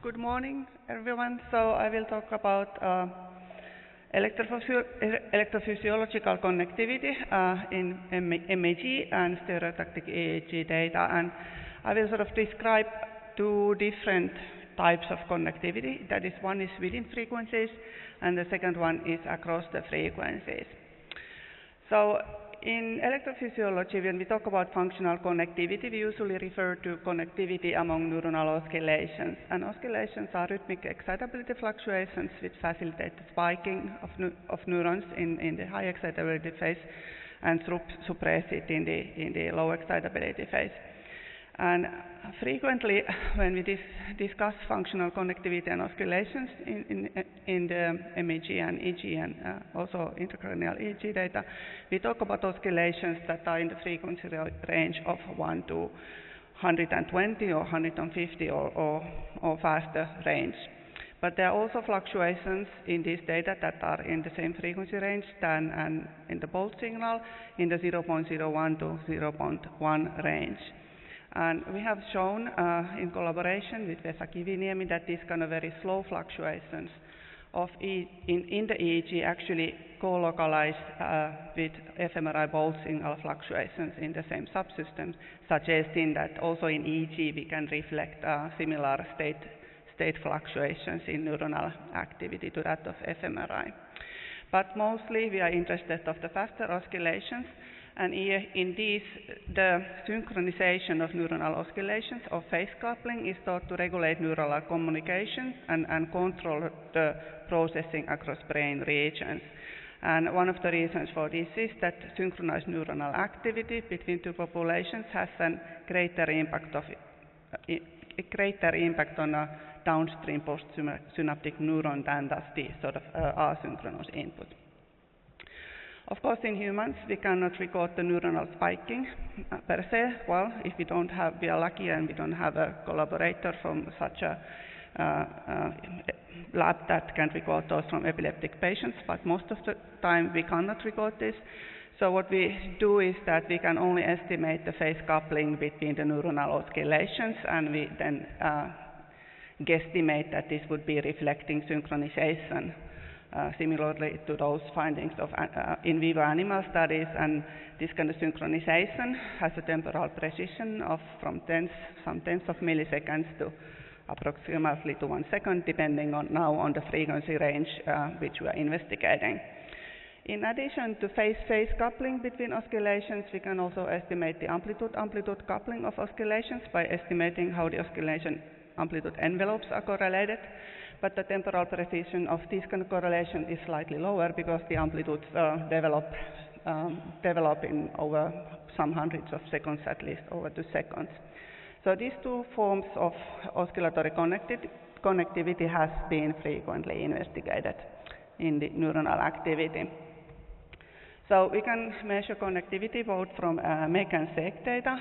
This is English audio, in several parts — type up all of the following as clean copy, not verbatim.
Good morning, everyone. So I will talk about electrophysiological connectivity in MEG and stereotactic EEG data. And I will sort of describe two different types of connectivity. That is, one is within frequencies, and the second one is across the frequencies. So in electrophysiology, when we talk about functional connectivity, we usually refer to connectivity among neuronal oscillations. And oscillations are rhythmic excitability fluctuations which facilitate the spiking of neurons in the high excitability phase and suppress it in the low excitability phase. And frequently, when we discuss functional connectivity and oscillations in the MEG and EG and also intracranial EEG data, we talk about oscillations that are in the frequency range of 1 to 120 or 150 or faster range. But there are also fluctuations in this data that are in the same frequency range and in the Bolt signal in the 0.01 to 0.1 range. And we have shown in collaboration with Vesa Kiviniemi that these kind of very slow fluctuations in the EEG actually co-localize with fMRI Bolt signal fluctuations in the same subsystem, suggesting that also in EEG we can reflect similar state fluctuations in neuronal activity to that of fMRI. But mostly we are interested in the faster oscillations. And in these, the synchronization of neuronal oscillations or phase coupling is thought to regulate neural communication and control the processing across brain regions. And one of the reasons for this is that synchronized neuronal activity between two populations has a greater impact on a downstream postsynaptic neuron than does the sort of asynchronous input. Of course, in humans, we cannot record the neuronal spiking per se. Well, if we are lucky and we don't have a collaborator from such a lab that can record those from epileptic patients, but most of the time we cannot record this. So what we do is that we can only estimate the phase coupling between the neuronal oscillations, and we then guesstimate that this would be reflecting synchronization. Similarly to those findings of in vivo animal studies, and this kind of synchronization has a temporal precision of from some tens of milliseconds to approximately to 1 second, depending on the frequency range which we are investigating. In addition to phase coupling between oscillations, we can also estimate the amplitude coupling of oscillations by estimating how the oscillation amplitude envelopes are correlated. But the temporal precision of this kind of correlation is slightly lower because the amplitudes develop in over some hundreds of seconds, at least over 2 seconds. So these two forms of oscillatory connectivity has been frequently investigated in the neuronal activity. So we can measure connectivity both from MEG and SEG data.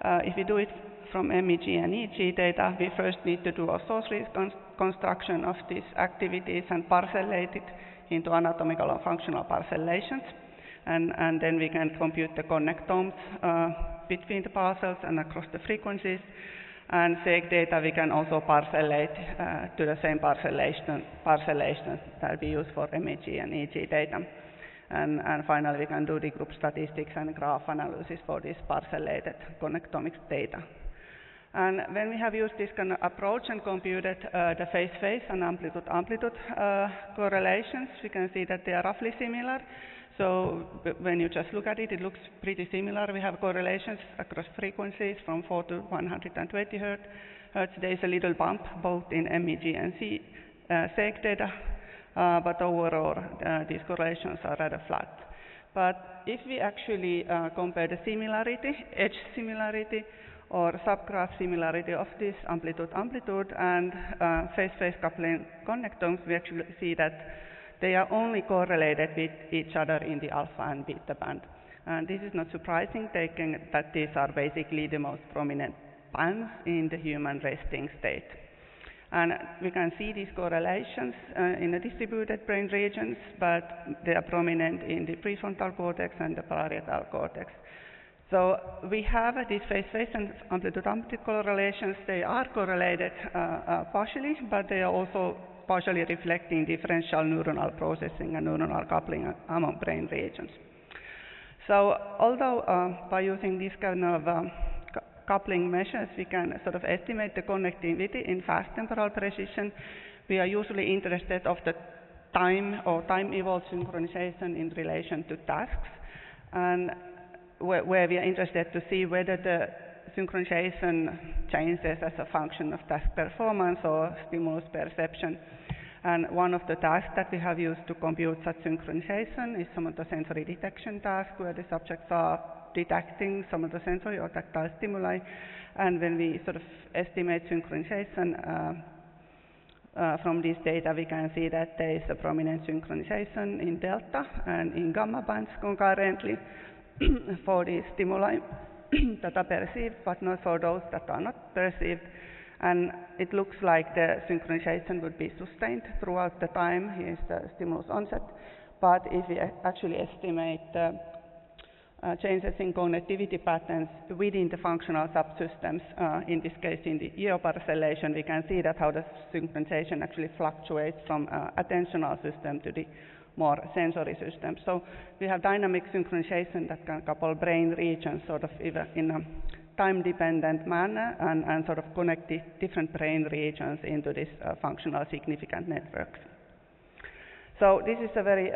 If we do it from MEG and EEG data, we first need to do a source reconstruction of these activities and parcellate it into anatomical and functional parcellations. And then we can compute the connectomes between the parcels and across the frequencies. And SEG data we can also parcellate to the same parcellations that we use for MEG and EEG data. And finally, we can do the group statistics and graph analysis for this parcellated connectomics data. And when we have used this kind of approach and computed the phase and amplitude correlations, we can see that they are roughly similar. So when you just look at it, it looks pretty similar. We have correlations across frequencies from 4 to 120 hertz. There is a little bump both in MEG and SEG data. But overall, these correlations are rather flat. But if we actually compare the edge similarity, or subgraph similarity of this amplitude and phase coupling connectomes, we actually see that they are only correlated with each other in the alpha and beta band. And this is not surprising, taking that these are basically the most prominent bands in the human resting state. And we can see these correlations in the distributed brain regions, but they are prominent in the prefrontal cortex and the parietal cortex. So we have these phase-phase and amplitude-amplitude correlations. They are correlated partially, but they are also partially reflecting differential neuronal processing and neuronal coupling among brain regions. So although by using these kind of coupling measures we can sort of estimate the connectivity in fast temporal precision, we are usually interested of the time or time-evolved synchronization in relation to tasks, and where we are interested to see whether the synchronization changes as a function of task performance or stimulus perception. And one of the tasks that we have used to compute such synchronization is some of the sensory detection tasks, where the subjects are detecting some of the sensory or tactile stimuli. And when we sort of estimate synchronization from this data, we can see that there is a prominent synchronization in delta and in gamma bands concurrently for the stimuli that are perceived, but not for those that are not perceived. And it looks like the synchronization would be sustained throughout the time. Here is the stimulus onset. But if we actually estimate changes in connectivity patterns within the functional subsystems, in this case in the EO parcellation, we can see that how the synchronization actually fluctuates from attentional system to the more sensory system. So we have dynamic synchronization that can couple brain regions sort of in a time-dependent manner and sort of connect the different brain regions into this functional significant networks. So this is a very,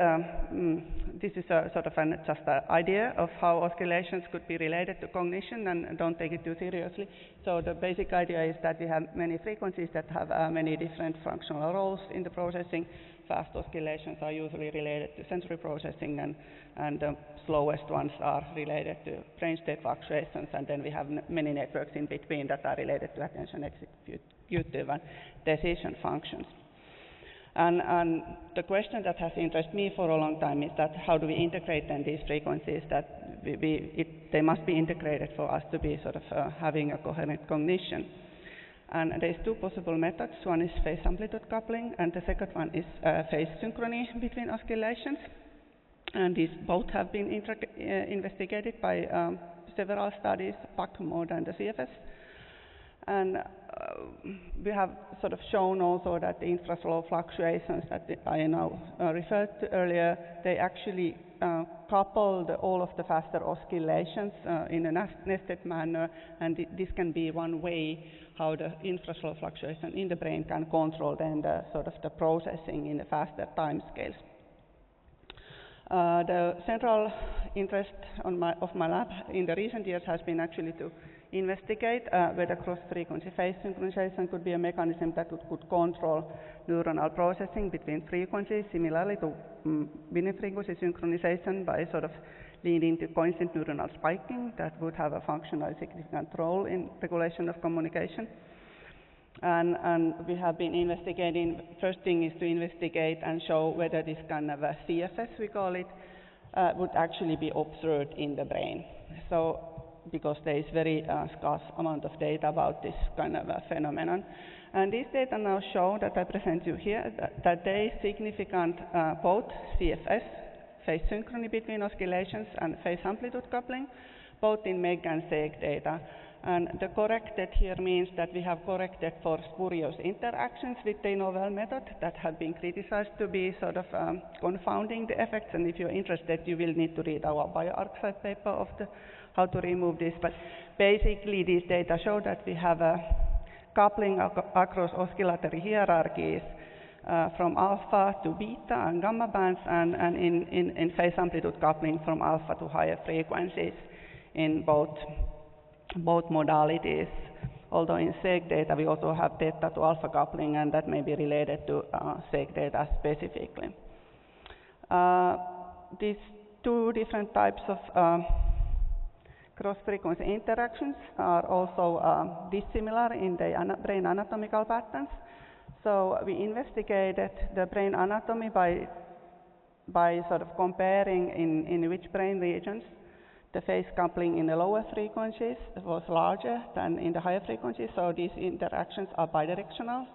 this is a sort of just an idea of how oscillations could be related to cognition, and don't take it too seriously. So the basic idea is that we have many frequencies that have many different functional roles in the processing. Fast oscillations are usually related to sensory processing, and the slowest ones are related to brain state fluctuations, and then we have many networks in between that are related to attention executive and decision functions. And the question that has interested me for a long time is that how do we integrate then these frequencies, that they must be integrated for us to be sort of having a coherent cognition. And there's two possible methods. One is phase amplitude coupling, and the second one is phase synchrony between oscillations. And these both have been investigated by several studies, PAC more than the CFS. And we have sort of shown also that the infraslow fluctuations that I now referred to earlier, they actually couple all of the faster oscillations in a nested manner, and this can be one way how the infraslow fluctuation in the brain can control then the sort of the processing in the faster time scales. The central interest of my lab in the recent years has been actually to investigate whether cross-frequency phase synchronization could be a mechanism that could control neuronal processing between frequencies, similarly to binary frequency synchronization, by sort of leading to coincident neuronal spiking that would have a functionally significant role in regulation of communication. And we have been investigating, first thing is to investigate and show whether this kind of a CFS, we call it, would actually be observed in the brain. So, because there is very scarce amount of data about this kind of a phenomenon. And these data now show that I present you here, that there is significant both CFS, phase synchrony between oscillations, and phase amplitude coupling, both in MEG and SEG data. And the corrected here means that we have corrected for spurious interactions with the novel method that have been criticized to be sort of confounding the effects. And if you're interested, you will need to read our bioarchive paper of how to remove this. But basically, these data show that we have a coupling across oscillatory hierarchies from alpha to beta and gamma bands, and in phase amplitude coupling from alpha to higher frequencies in both modalities. Although in SEG data we also have theta to alpha coupling, and that may be related to SEG data specifically. These two different types of cross-frequency interactions are also dissimilar in the brain anatomical patterns. So we investigated the brain anatomy by sort of comparing in which brain regions the phase coupling in the lower frequencies was larger than in the higher frequencies, so these interactions are bidirectional.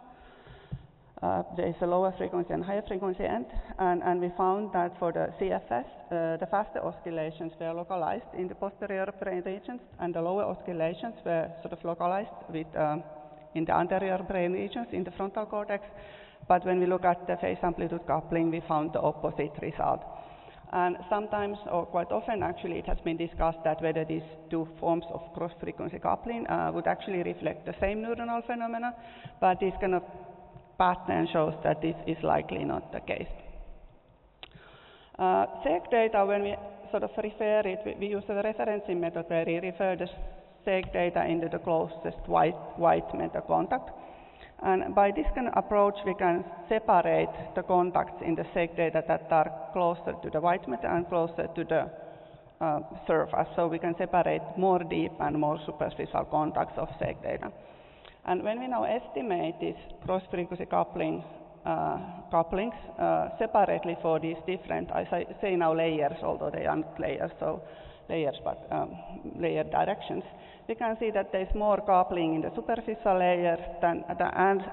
There is a lower frequency and higher frequency end, and we found that for the CFS, the faster oscillations were localized in the posterior brain regions, and the lower oscillations were sort of localized in the anterior brain regions in the frontal cortex. But when we look at the phase amplitude coupling, we found the opposite result. And sometimes, or quite often actually, it has been discussed that whether these two forms of cross-frequency coupling would actually reflect the same neuronal phenomena, but this kind of pattern shows that this is likely not the case. SEG data, when we sort of refer it, we use a referencing method where we refer the SEG data into the closest white matter contact. And by this kind of approach, we can separate the contacts in the SEG data that are closer to the white matter and closer to the surface. So we can separate more deep and more superficial contacts of SEG data. And when we now estimate these cross-frequency couplings separately for these different, I say now layers, although they aren't layers, so layers, but layer directions, we can see that there is more coupling in the superficial layers and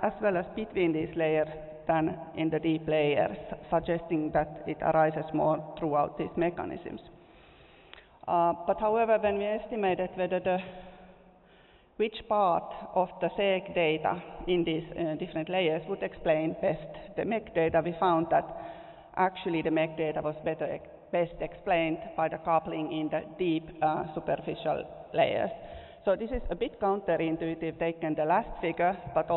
as well as between these layers than in the deep layers, suggesting that it arises more throughout these mechanisms. But however, when we estimated whether which part of the SEG data in these different layers would explain best the MEC data, we found that actually the MEC data was best explained by the coupling in the deep superficial layers. So this is a bit counterintuitive taken the last figure, but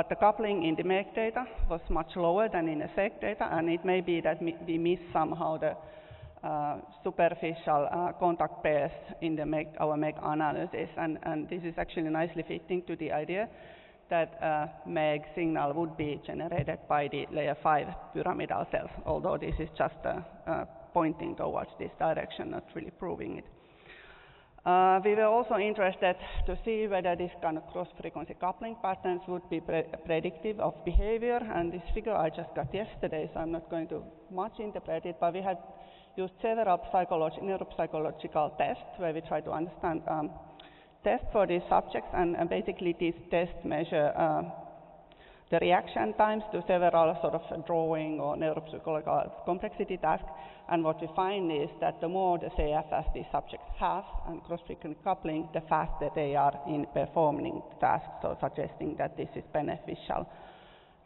the coupling in the MEC data was much lower than in the SEG data, and it may be that we missed somehow the superficial contact pairs in the our MEG analysis, and this is actually nicely fitting to the idea that MEG signal would be generated by the layer 5 pyramidal cells, although this is just pointing towards this direction, not really proving it. We were also interested to see whether this kind of cross-frequency coupling patterns would be predictive of behavior, and this figure I just got yesterday, so I'm not going to much interpret it, but we had used several neuropsychological tests where we try to understand tests for these subjects, and basically these tests measure the reaction times to several sort of drawing or neuropsychological complexity tasks, and what we find is that the more the CFS these subjects have and cross-frequency coupling, the faster they are in performing tasks, so suggesting that this is beneficial,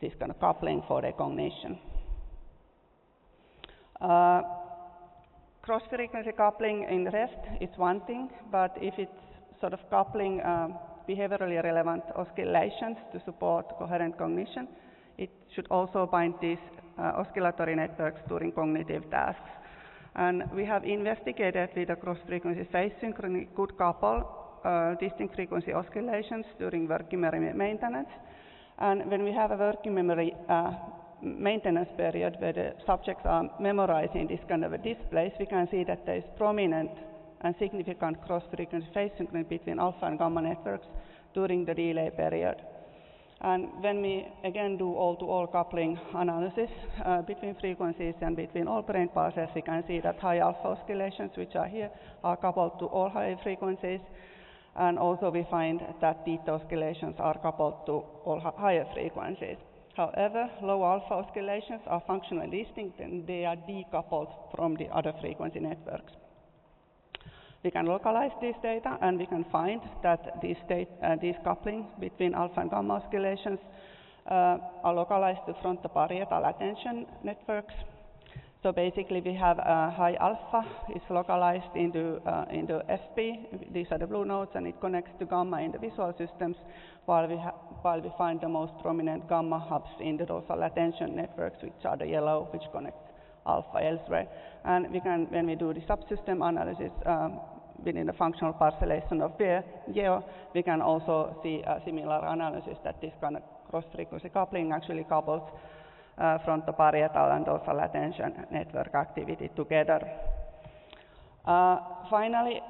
this kind of coupling for recognition. Cross-frequency coupling in rest is one thing, but if it's sort of coupling behaviorally relevant oscillations to support coherent cognition, it should also bind these oscillatory networks during cognitive tasks. And we have investigated with a cross-frequency phase synchrony could couple distinct frequency oscillations during working memory maintenance. And when we have a working memory maintenance period where the subjects are memorizing this kind of a displays, we can see that there is prominent and significant cross-frequency phase synchrony between alpha and gamma networks during the delay period. And when we again do all-to-all coupling analysis between frequencies and between all brain pulses, we can see that high alpha oscillations, which are here, are coupled to all high frequencies. And also we find that theta oscillations are coupled to all higher frequencies. However, low alpha oscillations are functionally distinct and they are decoupled from the other frequency networks. We can localize this data and we can find that these couplings between alpha and gamma oscillations are localized to frontoparietal attention networks. So basically we have high alpha is localized into FP, these are the blue nodes, and it connects to gamma in the visual systems, while we find the most prominent gamma hubs in the dorsal attention networks, which are the yellow, which connect alpha elsewhere. And we can, when we do the subsystem analysis within the functional parcellation of Geo, we can also see a similar analysis that this kind of cross-frequency coupling actually couples frontoparietal and dorsal attention network activity together. Finally,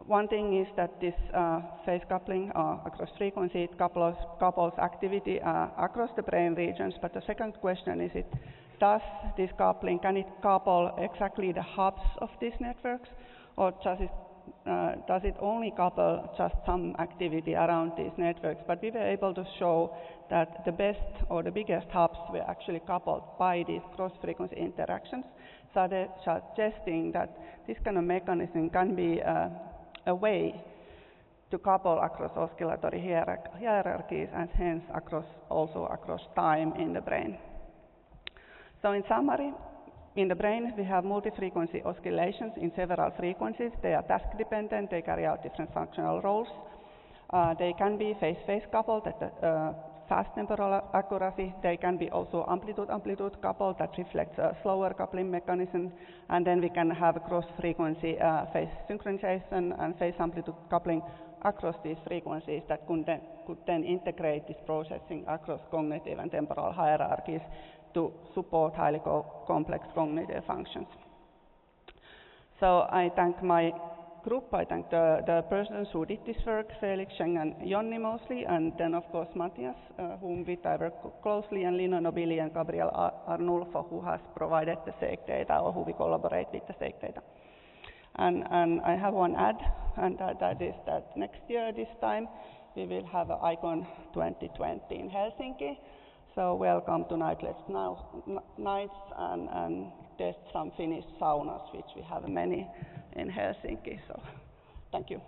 one thing is that this phase coupling across frequency, it couples activity across the brain regions, but the second question is, does this coupling, can it couple exactly the hubs of these networks, or does it does it only couple just some activity around these networks, but we were able to show that the best or the biggest hubs were actually coupled by these cross-frequency interactions, so they're suggesting that this kind of mechanism can be a way to couple across oscillatory hierarchies and hence also across time in the brain. So in summary, in the brain we have multi-frequency oscillations in several frequencies. They are task-dependent, they carry out different functional roles. They can be phase-phase coupled at fast temporal accuracy. They can be also amplitude-amplitude coupled that reflects a slower coupling mechanism. And then we can have cross-frequency phase synchronization and phase amplitude coupling across these frequencies that could then integrate this processing across cognitive and temporal hierarchies to support highly complex cognitive functions. So I thank my group, I thank the persons who did this work, Felix, Sheng, and Jonni mostly, and then of course Matthias, whom with I work closely, and Lino Nobili and Gabriel Arnulfo, who has provided the SEG data, or who we collaborate with the SEG data. And I have one ad, and that is that next year this time we will have ICON 2020 in Helsinki. So welcome to Nightless Nights and test some Finnish saunas, which we have many in Helsinki. So thank you.